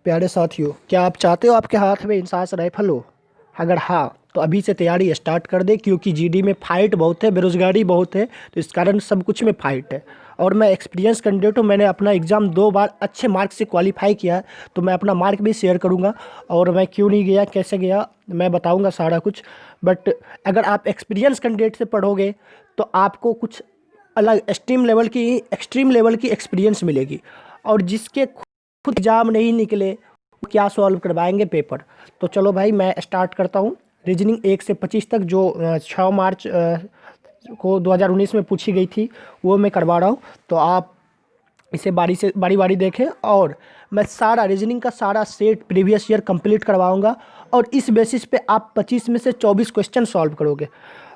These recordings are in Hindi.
प्यारे साथियों, क्या आप चाहते हो आपके हाथ में इंसास राइफल हो? अगर हाँ, तो अभी से तैयारी स्टार्ट कर दे, क्योंकि जीडी में फाइट बहुत है, बेरोजगारी बहुत है, तो इस कारण सब कुछ में फाइट है। और मैं एक्सपीरियंस कैंडिडेट हूँ, मैंने अपना एग्ज़ाम 2 बार अच्छे मार्क से क्वालिफाई किया है, तो मैं अपना मार्क भी शेयर करूँगा। और मैं क्यों नहीं गया, कैसे गया, मैं बताऊँगा सारा कुछ। बट अगर आप एक्सपीरियंस कैंडिडेट से पढ़ोगे तो आपको कुछ अलग एक्सट्रीम लेवल की एक्सपीरियंस मिलेगी। और जिसके खुद एग्जाम नहीं निकले वो क्या सॉल्व करवाएंगे पेपर। तो चलो भाई, मैं स्टार्ट करता हूँ। रीजनिंग 1 से 25 तक जो 6 मार्च को 2019 में पूछी गई थी, वो मैं करवा रहा हूँ। तो आप इसे बारी बारी देखें, और मैं सारा रीजनिंग का सारा सेट प्रीवियस ईयर कंप्लीट करवाऊंगा। और इस बेसिस पे आप 25 में से 24 क्वेश्चन सॉल्व करोगे।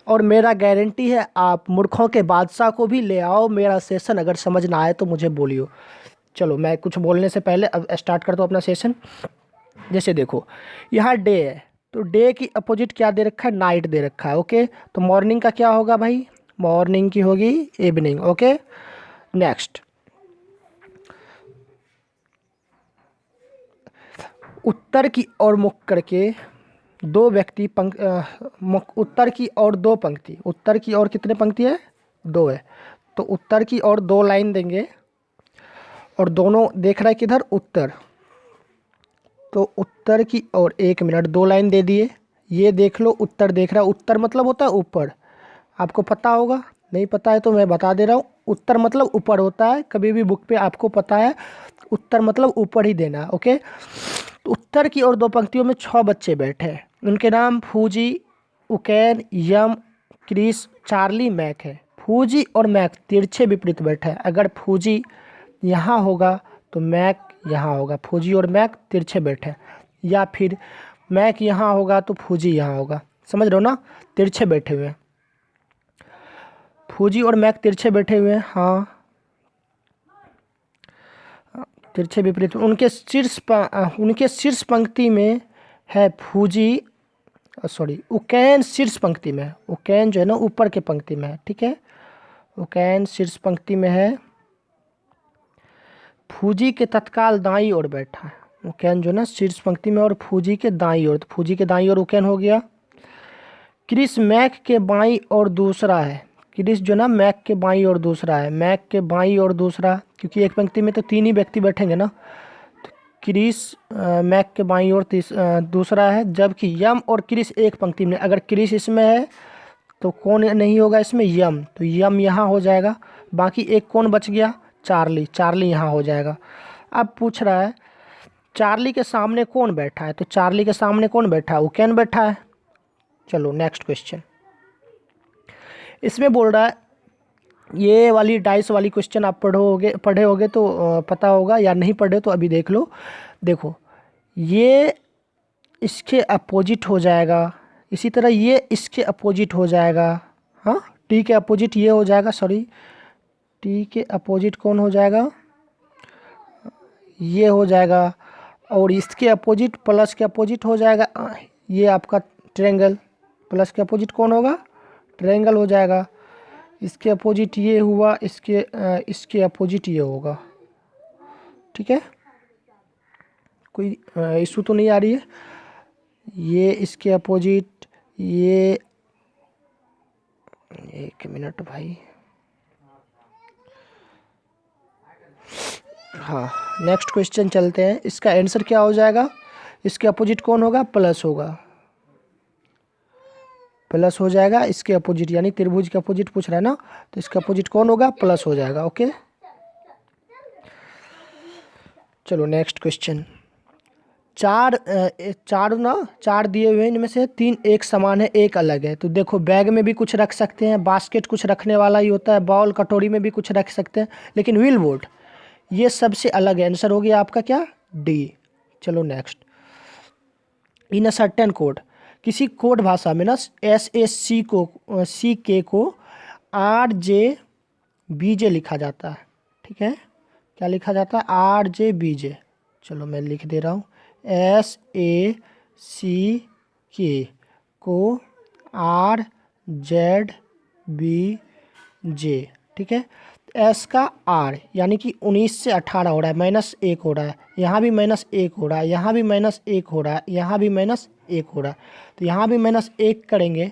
और मेरा गारंटी है, आप मूर्खों के बादशाह को भी ले आओ मेरा सेशन, अगर समझ ना आए तो मुझे बोलियो। चलो, मैं कुछ बोलने से पहले अब स्टार्ट करता हूँ अपना सेशन। जैसे देखो, यहाँ डे है, तो डे की अपोजिट क्या दे रखा है? नाइट दे रखा है। ओके, तो मॉर्निंग का क्या होगा भाई? मॉर्निंग की होगी इवनिंग। ओके, नेक्स्ट, उत्तर की ओर मुख करके दो व्यक्ति उत्तर की ओर 2 पंक्ति। उत्तर की ओर कितने पंक्ति है? 2 है। तो उत्तर की ओर 2 लाइन देंगे, और दोनों देख रहा है किधर? उत्तर। तो उत्तर की ओर 1 मिनट, 2 लाइन दे दिए। ये देख लो, उत्तर देख रहा है। उत्तर मतलब होता है ऊपर, आपको पता होगा। नहीं पता है तो मैं बता दे रहा हूँ, उत्तर मतलब ऊपर होता है। कभी भी बुक पे आपको पता है, उत्तर मतलब ऊपर ही देना है। ओके, तो उत्तर की ओर 2 पंक्तियों में 6 बच्चे बैठे हैं। उनके नाम फूजी, उकैन, यम, क्रिस, चार्ली, मैक है। फूजी और मैक तिरछे विपरीत बैठे हैं। अगर फूजी यहाँ होगा तो मैक यहाँ होगा। फूजी और मैक तिरछे बैठे हैं। या फिर मैक यहाँ होगा तो फूजी यहाँ होगा। समझ रहे हो ना? तिरछे बैठे हुए हैं, फूजी और मैक तिरछे बैठे हुए हैं। हाँ, तिरछे विपरीत। उनके शीर्ष पंक्ति में है फूजी, सॉरी, उकैन शीर्ष पंक्ति में है। उकैन जो है ना, ऊपर के पंक्ति में है। ठीक है, उकैन शीर्ष पंक्ति में है। फूजी के तत्काल दाईं ओर बैठा है। उकैन जो है ना शीर्ष पंक्ति में, और फूजी के दाईं ओर, तो फूजी के दाईं ओर उकैन हो गया। क्रिस मैक के बाईं ओर दूसरा है। क्रिस जो ना मैक के बाईं ओर दूसरा है। मैक के बाईं ओर दूसरा, क्योंकि एक पंक्ति में तो 3 ही व्यक्ति बैठेंगे ना। क्रिस मैक के बाईं ओर दूसरा है। जबकि यम और क्रिस एक पंक्ति में। अगर क्रिस इसमें है तो कौन नहीं होगा इसमें? यम। तो यम यहाँ हो जाएगा। बाकी एक कौन बच गया? चार्ली। चार्ली यहाँ हो जाएगा। अब पूछ रहा है चार्ली के सामने कौन बैठा है? तो चार्ली के सामने कौन बैठा है? उकैन बैठा है। चलो नेक्स्ट क्वेश्चन। इसमें बोल रहा है, ये वाली डाइस वाली क्वेश्चन आप पढ़े होगे तो पता होगा, या नहीं पढ़े तो अभी देख लो। देखो, ये इसके अपोजिट हो जाएगा, इसी तरह ये इसके अपोजिट हो जाएगा। हाँ, टी के अपोजिट ये हो जाएगा। सॉरी, टी के अपोजिट कौन हो जाएगा? ये हो जाएगा। और इसके अपोजिट, प्लस के अपोजिट हो जाएगा ये आपका ट्रायंगल। प्लस के अपोजिट कौन होगा? ट्रायंगल हो जाएगा। इसके अपोजिट ये हुआ, इसके अपोजिट ये होगा। ठीक है, कोई इशू तो नहीं आ रही है? ये इसके अपोजिट, ये, 1 मिनट भाई। हाँ, नेक्स्ट क्वेश्चन चलते हैं। इसका आंसर क्या हो जाएगा? इसके अपोजिट कौन होगा? प्लस होगा। प्लस हो जाएगा इसके अपोजिट, यानी त्रिभुज के अपोजिट पूछ रहा है ना, तो इसका अपोजिट कौन होगा? प्लस हो जाएगा। ओके, चलो नेक्स्ट क्वेश्चन। चार दिए हुए हैं, इनमें से 3 एक समान है, एक अलग है। तो देखो, बैग में भी कुछ रख सकते हैं, बास्केट कुछ रखने वाला ही होता है, बॉल कटोरी में भी कुछ रख सकते हैं, लेकिन व्हील बोर्ड ये सबसे अलग है। आंसर हो गया आपका क्या? डी। चलो next. In a certain code, किसी कोड भाषा में ना SAC को RJBJ लिखा जाता है। ठीक है, क्या लिखा जाता है? RJBJ। चलो मैं लिख दे रहा हूँ, SAC को RZBJ। ठीक है, एस का आर यानी कि 19 से 18 हो रहा है, -1 हो रहा है, यहाँ भी -1 हो रहा है, यहाँ भी -1 हो रहा है, यहाँ भी -1 हो रहा है। तो यहाँ भी -1 करेंगे,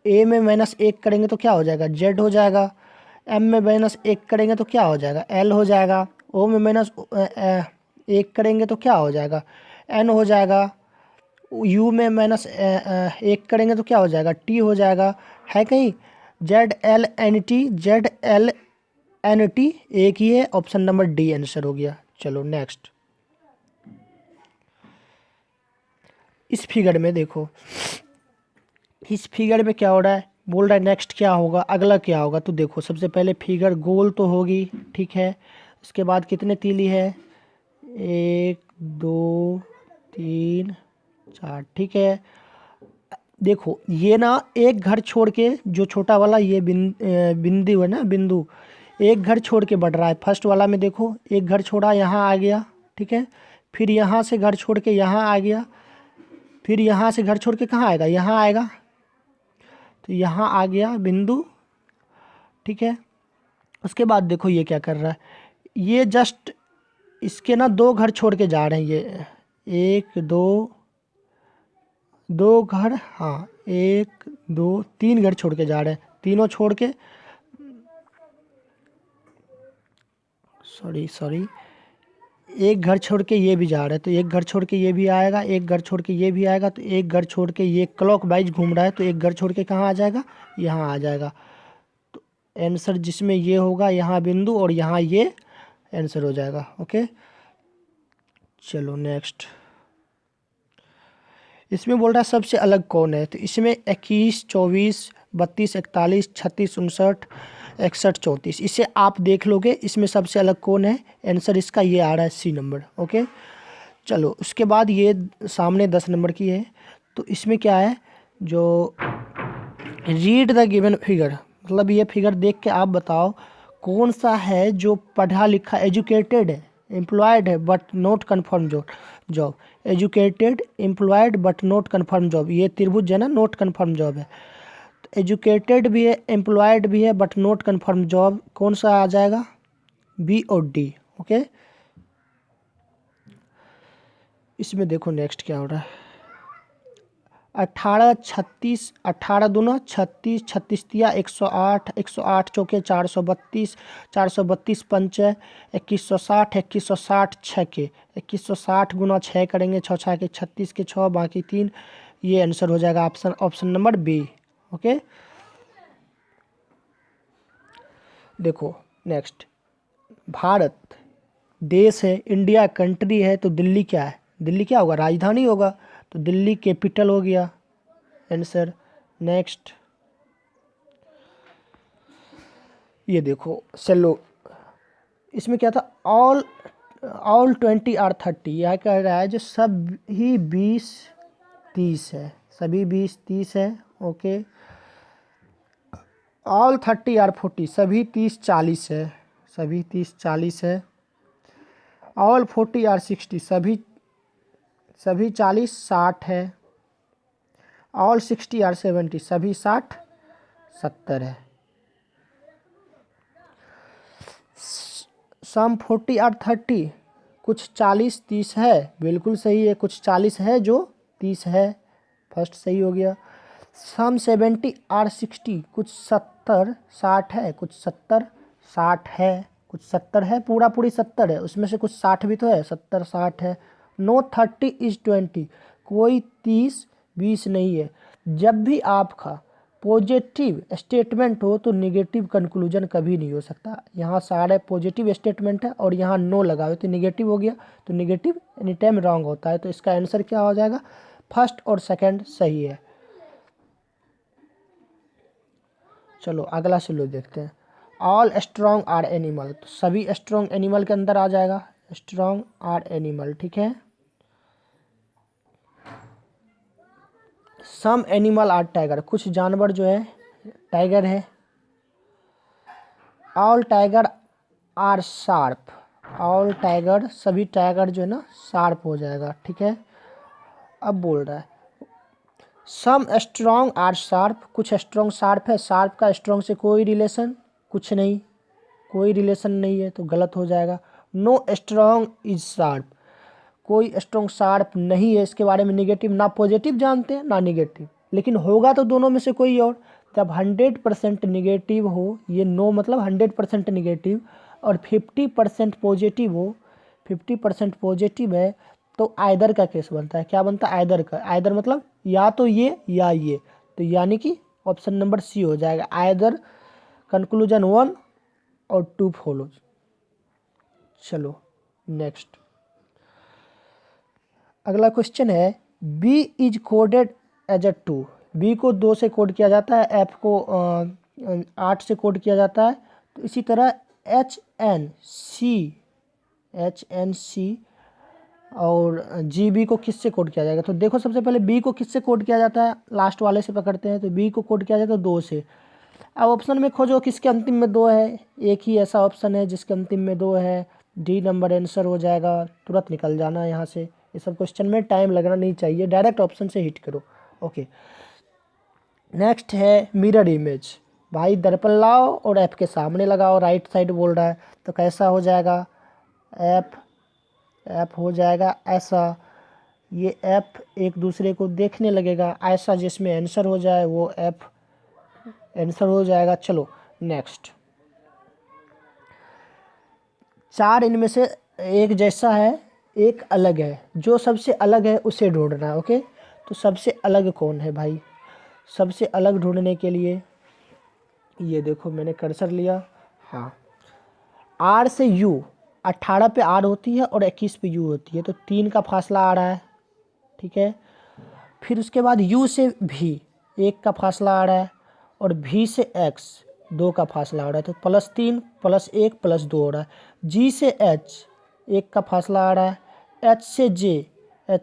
ए में -1 करेंगे तो क्या हो जाएगा, जेड हो जाएगा। एम में -1 करेंगे तो क्या हो जाएगा, एल हो जाएगा। ओ में -1 करेंगे तो क्या हो जाएगा, एन हो जाएगा। यू में -1 करेंगे तो क्या हो जाएगा, टी हो जाएगा। है कहीं Z L N T, Z L N T एक ही है, ऑप्शन नंबर डी आंसर हो गया। चलो नेक्स्ट, इस फिगर में देखो, इस फिगर में क्या हो रहा है, बोल रहा है नेक्स्ट क्या होगा, अगला क्या होगा। तो देखो सबसे पहले फिगर गोल तो होगी, ठीक है। उसके बाद कितने तीली है, 1 2 3 4, ठीक है। देखो ये ना एक घर छोड़ के, जो छोटा वाला ये बिंदु है ना, बिंदु एक घर छोड़ के बढ़ रहा है। फर्स्ट वाला में देखो एक घर छोड़ा, यहाँ आ गया, ठीक है। फिर यहाँ से घर छोड़ के यहाँ आ गया, फिर यहाँ से घर छोड़ के कहाँ आएगा, यहाँ आएगा, तो यहाँ आ गया बिंदु, ठीक है। उसके बाद देखो ये क्या कर रहा है, ये जस्ट इसके ना 2 घर छोड़ के जा रहे हैं, ये 1 2 घर, हाँ 1 2 3 घर छोड़ के जा रहे हैं, तीनों छोड़ के, सॉरी एक घर छोड़ के ये भी जा रहा है, तो एक घर छोड़ के ये भी आएगा, एक घर छोड़ के ये भी आएगा, तो एक घर छोड़ के ये क्लॉक वाइज घूम रहा है, तो एक घर छोड़ के कहाँ आ जाएगा, यहाँ आ जाएगा। तो आंसर जिसमें ये होगा, यहाँ बिंदु और यहाँ ये आंसर हो जाएगा। ओके चलो नेक्स्ट, इसमें बोल रहा है सबसे अलग कौन है। तो इसमें 21 24 32 41 36 59 61 34, इसे आप देख लोगे, इसमें सबसे अलग कौन है, आंसर इसका ये आ रहा है, सी नंबर। ओके चलो उसके बाद ये सामने 10 नंबर की है। तो इसमें क्या है, जो रीड द गिवन फिगर, मतलब ये फिगर देख के आप बताओ कौन सा है जो पढ़ा लिखा एजुकेटेड है, एम्प्लॉयड है but not confirm job. Educated, employed but not confirm job, ये त्रिभुज है ना, नॉट कन्फर्म जॉब है। तो एजुकेटेड भी है, एम्प्लॉयड भी है बट नॉट कन्फर्म जॉब, कौन सा आ जाएगा, बी और डी। ओके इसमें देखो नेक्स्ट क्या हो रहा है, 18 36 18 दूना 36 36 तिया 108 108 चौके 432 432 पंचे 2160 2160 छः के 2160 गुना 6 करेंगे, 6 6 के 36 के 6 बाकी 3, ये आंसर हो जाएगा ऑप्शन नंबर बी। ओके देखो नेक्स्ट, भारत देश है, इंडिया कंट्री है, तो दिल्ली क्या है, दिल्ली क्या होगा, राजधानी होगा, तो दिल्ली कैपिटल हो गया आंसर। नेक्स्ट ये देखो चलो, इसमें क्या था, ऑल 20 और 30, यह कह रहा है जो सभी 20 30 है, सभी 20 30 है। ओके ऑल 30 और 40, सभी 30 40 है, सभी 30 40 है। ऑल 40 और 60, सभी 40 60 है। ऑल 60 और 70, सभी 60 70 है। सम 40 और 30, कुछ 40 30 है, बिल्कुल सही है, कुछ 40 है जो 30 है, फर्स्ट सही हो गया। सम 70 और 60, कुछ 70 60 है, कुछ 70 60 है, कुछ 70 है, पूरा पूरी 70 है, उसमें से कुछ 60 भी तो है, 70 60 है। नो 30 इज 20, कोई 30 20 नहीं है। जब भी आपका पॉजिटिव स्टेटमेंट हो तो नेगेटिव कंक्लूजन कभी नहीं हो सकता। यहाँ सारे पॉजिटिव स्टेटमेंट है और यहाँ नो लगा हुआ तो नेगेटिव हो गया, तो नेगेटिव एनी टाइम रॉन्ग होता है, तो इसका आंसर क्या हो जाएगा, फर्स्ट और सेकंड सही है। चलो अगला सलो देखते हैं, ऑल स्ट्रॉन्ग आर एनिमल, तो सभी स्ट्रॉन्ग एनिमल के अंदर आ जाएगा, स्ट्रॉन्ग आर एनिमल, ठीक है। सम एनिमल आर टाइगर, कुछ जानवर जो है टाइगर है। All tiger are sharp, all tiger, सभी टाइगर जो है ना शार्प हो जाएगा, ठीक है। अब बोल रहा है सम स्ट्रॉन्ग आर शार्प, कुछ स्ट्रॉन्ग शार्प है, शार्प का स्ट्रॉन्ग से कोई रिलेशन कुछ नहीं, कोई रिलेशन नहीं है तो गलत हो जाएगा। नो स्ट्रॉन्ग इज शार्प, कोई स्ट्रॉन्ग शार्प नहीं है, इसके बारे में निगेटिव, ना पॉजिटिव जानते हैं ना निगेटिव, लेकिन होगा तो दोनों में से कोई और। जब 100% निगेटिव हो, ये नो मतलब 100% निगेटिव, और 50% पॉजिटिव हो, 50% पॉजिटिव है, तो आइदर का केस बनता है। क्या बनता है? आइदर का। आइदर मतलब या तो ये या ये, तो यानी कि ऑप्शन नंबर सी हो जाएगा। आइदर कंक्लूजन 1 और 2 फॉलोज। चलो नेक्स्ट, अगला क्वेश्चन है B is coded as a 2। B को 2 से कोड किया जाता है, एफ को 8 से कोड किया जाता है। तो इसी तरह एच एन सी और जी बी को किस से कोड किया जाएगा? तो देखो सबसे पहले बी को किस से कोड किया जाता है, लास्ट वाले से पकड़ते हैं। तो बी को कोड किया जाता है 2 से। अब ऑप्शन में खोजो किसके अंतिम में 2 है, एक ही ऐसा ऑप्शन है जिसके अंतिम में 2 है। डी नंबर आंसर हो जाएगा, तुरंत निकल जाना यहाँ से। ये सब क्वेश्चन में टाइम लगना नहीं चाहिए, डायरेक्ट ऑप्शन से हिट करो। ओके, नेक्स्ट है मिरर इमेज। भाई दर्पण लाओ और ऐप के सामने लगाओ, राइट साइड बोल रहा है, तो कैसा हो जाएगा? ऐप हो जाएगा ऐसा। ये ऐप एक दूसरे को देखने लगेगा ऐसा, जिसमें आंसर हो जाए वो ऐप आंसर हो जाएगा। चलो नेक्स्ट, 4 इनमें से एक जैसा है, एक अलग है, जो सबसे अलग है उसे ढूंढना है। ओके, तो सबसे अलग कौन है भाई? सबसे अलग ढूंढने के लिए ये देखो मैंने कर्सर लिया, हाँ, आर से यू, 18 पे आर होती है और 21 पे यू होती है, तो 3 का फासला आ रहा है, ठीक है। फिर उसके बाद यू से भी 1 का फासला आ रहा है, और भी से एक्स 2 का फासला आ रहा है, तो +3 +1 +2 हो रहा है। जी से एच 1 का फासला आ रहा है। एच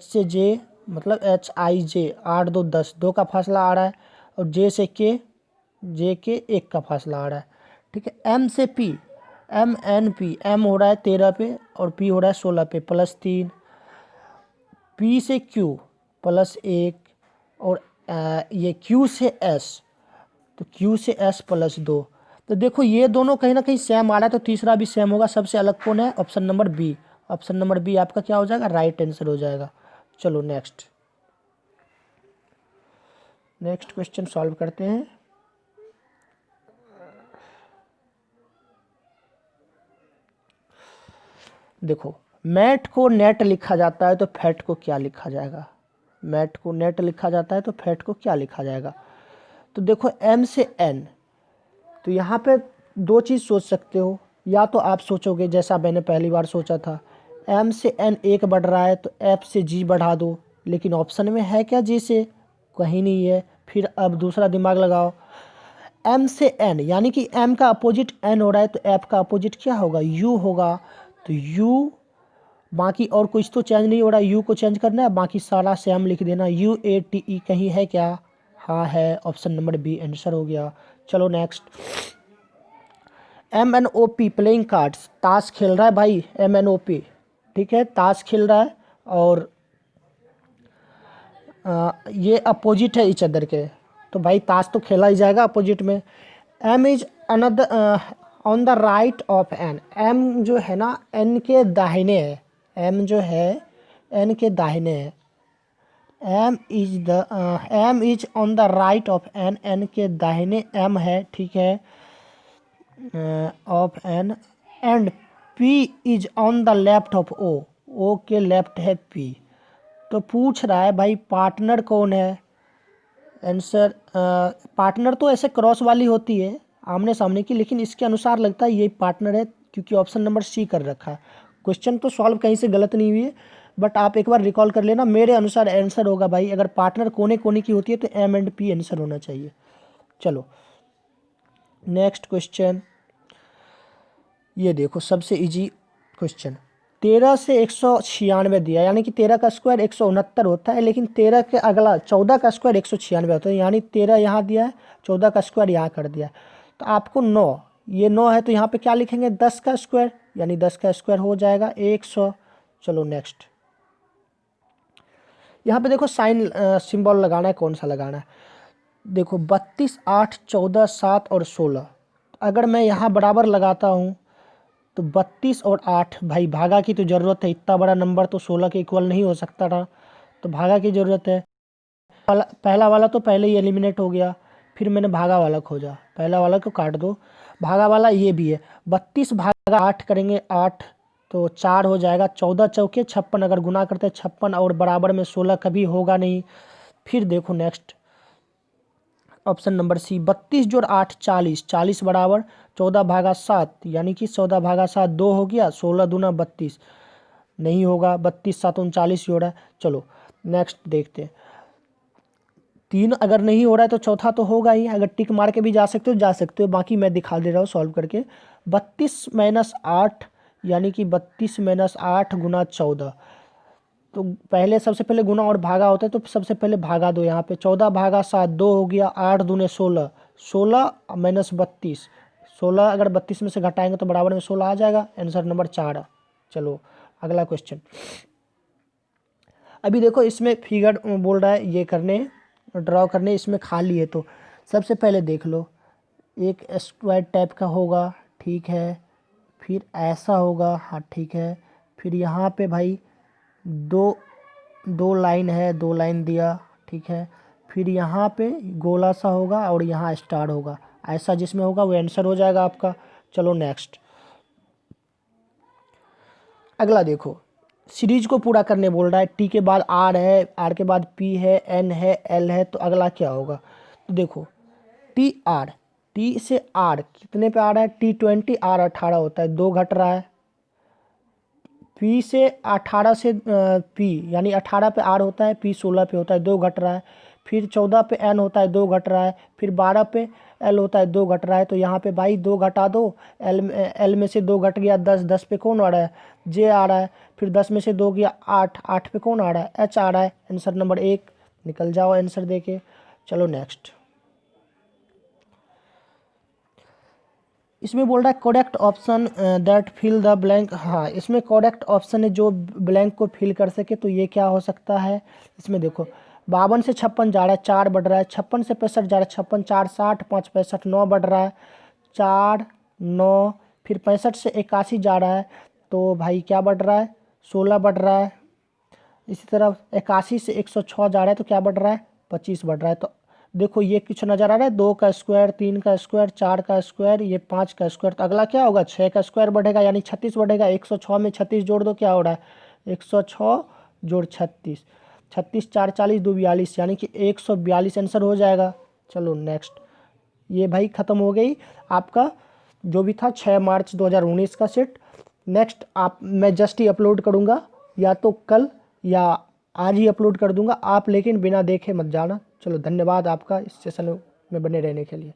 से जे मतलब HIJ 8 2 10 2 का फासला आ रहा है, और जे से के 1 का फासला आ रहा है, ठीक है। एम से पी MNP, एम हो रहा है 13 पे और पी हो रहा है 16 पे, +3। पी से क्यू +1, और ये क्यू से एस, तो क्यू से एस +2। तो देखो ये दोनों कहीं ना कहीं सेम आ रहा है, तो तीसरा भी सेम होगा। सबसे अलग कौन है? Option number B. Option number B आपका क्या हो जाएगा? राइट आंसर हो जाएगा। चलो नेक्स्ट क्वेश्चन सॉल्व करते हैं। देखो, मैट को नेट लिखा जाता है तो फैट को क्या लिखा जाएगा? मैट को नेट लिखा जाता है तो फैट को क्या लिखा जाएगा? तो देखो एम से एन, तो यहाँ पे 2 चीज़ सोच सकते हो। या तो आप सोचोगे जैसा मैंने पहली बार सोचा था, एम से एन 1 बढ़ रहा है तो एफ से जी बढ़ा दो, लेकिन ऑप्शन में है क्या जी से? कहीं नहीं है। फिर अब दूसरा दिमाग लगाओ, एम से एन यानी कि एम का अपोजिट एन हो रहा है, तो एफ का अपोजिट क्या होगा? यू होगा। तो यू, बाकी और कुछ तो चेंज नहीं हो रहा, यू को चेंज करना है, बाकी सारा सेम लिख देना। UATE कहीं है क्या? हाँ है, ऑप्शन नंबर बी आंसर हो गया। चलो नेक्स्ट, MNOP प्लेइंग कार्ड्स, ताश खेल रहा है भाई MNOP, ठीक है, ताश खेल रहा है, और ये अपोजिट है इच अदर के, तो भाई ताश तो खेला ही जाएगा अपोजिट में। M is another on the right of N, M जो है ना एन के दाहिने है, एम जो है एन के दाहिने है। M is on the right of N, N के दाहिने एम है, ठीक है, of N. And P is on the left of O, O के लेफ्ट है पी। तो पूछ रहा है भाई पार्टनर कौन है? आंसर, पार्टनर तो ऐसे क्रॉस वाली होती है आमने सामने की, लेकिन इसके अनुसार लगता है ये पार्टनर है, क्योंकि ऑप्शन नंबर सी कर रखा है। क्वेश्चन तो सॉल्व कहीं से गलत नहीं हुई है, बट आप एक बार रिकॉल कर लेना। मेरे अनुसार आंसर होगा भाई, अगर पार्टनर कोने कोने की होती है तो एम एंड पी आंसर होना चाहिए। चलो नेक्स्ट क्वेश्चन, ये देखो सबसे इजी क्वेश्चन। 13 से 196 दिया, यानी कि 13 का स्क्वायर 169 होता है, लेकिन 13 के अगला 14 का स्क्वायर 196 होता है, यानी 13 यहाँ दिया है, 14 का स्क्वायर यहाँ कर दिया है। तो आपको 9, ये 9 है तो यहाँ पे क्या लिखेंगे? 10 का स्क्वायर, यानी 10 का स्क्वायर हो जाएगा 100। चलो नेक्स्ट, यहाँ पे देखो साइन सिंबल लगाना है, कौन सा लगाना है? देखो 32 8 14 7 और 16, अगर मैं यहाँ बराबर लगाता हूँ तो 32 और 8, भाई भागा की तो ज़रूरत है, इतना बड़ा नंबर तो 16 के इक्वल नहीं हो सकता था, तो भागा की ज़रूरत है। पहला वाला तो पहले ही एलिमिनेट हो गया, फिर मैंने भागा वाला खोजा, पहला वाला को काट दो, भागा वाला ये भी है। 32 भागा 8 करेंगे, 8 तो 4 हो जाएगा, 14 चौके 56, अगर गुना करते हैं 56 और बराबर में 16 कभी होगा नहीं। फिर देखो नेक्स्ट ऑप्शन नंबर सी, 32 जोड़ 8 40, 40 बराबर 14 भागा 7, यानी कि 14 भागा 7 2 हो गया, 16 दूना 32 नहीं होगा, 32 7 39 ही हो रहा है। चलो नेक्स्ट देखते हैं, 3 अगर नहीं हो रहा है तो चौथा तो होगा ही, अगर टिक मार के भी जा सकते हो जा सकते हो, बाकी मैं दिखा दे रहा हूँ सॉल्व करके। 32 माइनस 8 यानी कि 32 माइनस 8 गुना 14, तो पहले सबसे पहले गुना और भागा होता है, तो सबसे पहले भागा दो यहाँ पे, 14 भागा 7 2 हो गया, 8 दूने 16, 16 माइनस 32, 16 अगर 32 में से घटाएंगे तो बराबर में 16 आ जाएगा, आंसर नंबर 4। चलो अगला क्वेश्चन। अभी देखो इसमें फिगर बोल रहा है ये करने, ड्रॉ करने, इसमें खाली है, तो सबसे पहले देख लो एक स्क्वायर टाइप का होगा, ठीक है, फिर ऐसा होगा, हाँ ठीक है, फिर यहाँ पे भाई दो लाइन है, 2 लाइन दिया, ठीक है, फिर यहाँ पे गोला सा होगा और यहाँ स्टार होगा, ऐसा जिसमें होगा वो आंसर हो जाएगा आपका। चलो नेक्स्ट अगला देखो, सीरीज को पूरा करने बोल रहा है, टी के बाद आर है, आर के बाद पी है, एन है, एल है, तो अगला क्या होगा, तो देखो टी आर, टी से आर कितने पे आ रहा है, टी 20 आर 18 होता है, 2 घट रहा है, पी से 18 से पी यानी 18 पे आर होता है, पी 16 पे होता है, 2 घट रहा है, फिर 14 पे एन होता है, 2 घट रहा है, फिर 12 पे एल होता है, 2 घट रहा है, तो यहाँ पे भाई 2 घटा दो, एल में से 2 घट गया 10, 10 पे कौन आ रहा है, जे आ रहा है, फिर 10 में से 2 गया 8, 8 पे कौन आ रहा है, एच आ रहा है, आंसर नंबर 1 निकल जाओ आंसर दे के। चलो नेक्स्ट, इसमें बोल रहा है correct option that fill the blank, हाँ इसमें करेक्ट ऑप्शन है जो ब्लैंक को फिल कर सके, तो ये क्या हो सकता है, इसमें देखो 52 से 56 जा रहा है, 4 बढ़ रहा है, 56 से 65 जा रहा है, 56 4 60, 5 65 9 बढ़ रहा है, 4 9, फिर 65 से 81 जा रहा है, तो भाई क्या बढ़ रहा है, 16 बढ़ रहा है, इसी तरह 81 से 106 जा रहा है, तो क्या बढ़ रहा है, 25 बढ़ रहा है। तो देखो ये कुछ नज़र आ रहा है, 2 का स्क्वायर, 3 का स्क्वायर, 4 का स्क्वायर, ये 5 का स्क्वायर, तो अगला क्या होगा, 6 का स्क्वायर बढ़ेगा यानी 36 बढ़ेगा, 106 में 36 जोड़ दो, क्या हो रहा है 106 जोड़ 36, 36 4 40 2 42 यानी कि 142 आंसर हो जाएगा। चलो नेक्स्ट, ये भाई ख़त्म हो गई आपका जो भी था 6 मार्च 2019 का सेट। नेक्स्ट आप मैं जस्ट ही अपलोड करूँगा, या तो कल या आज ही अपलोड कर दूंगा, आप लेकिन बिना देखे मत जाना। चलो धन्यवाद आपका इस सेशन में बने रहने के लिए।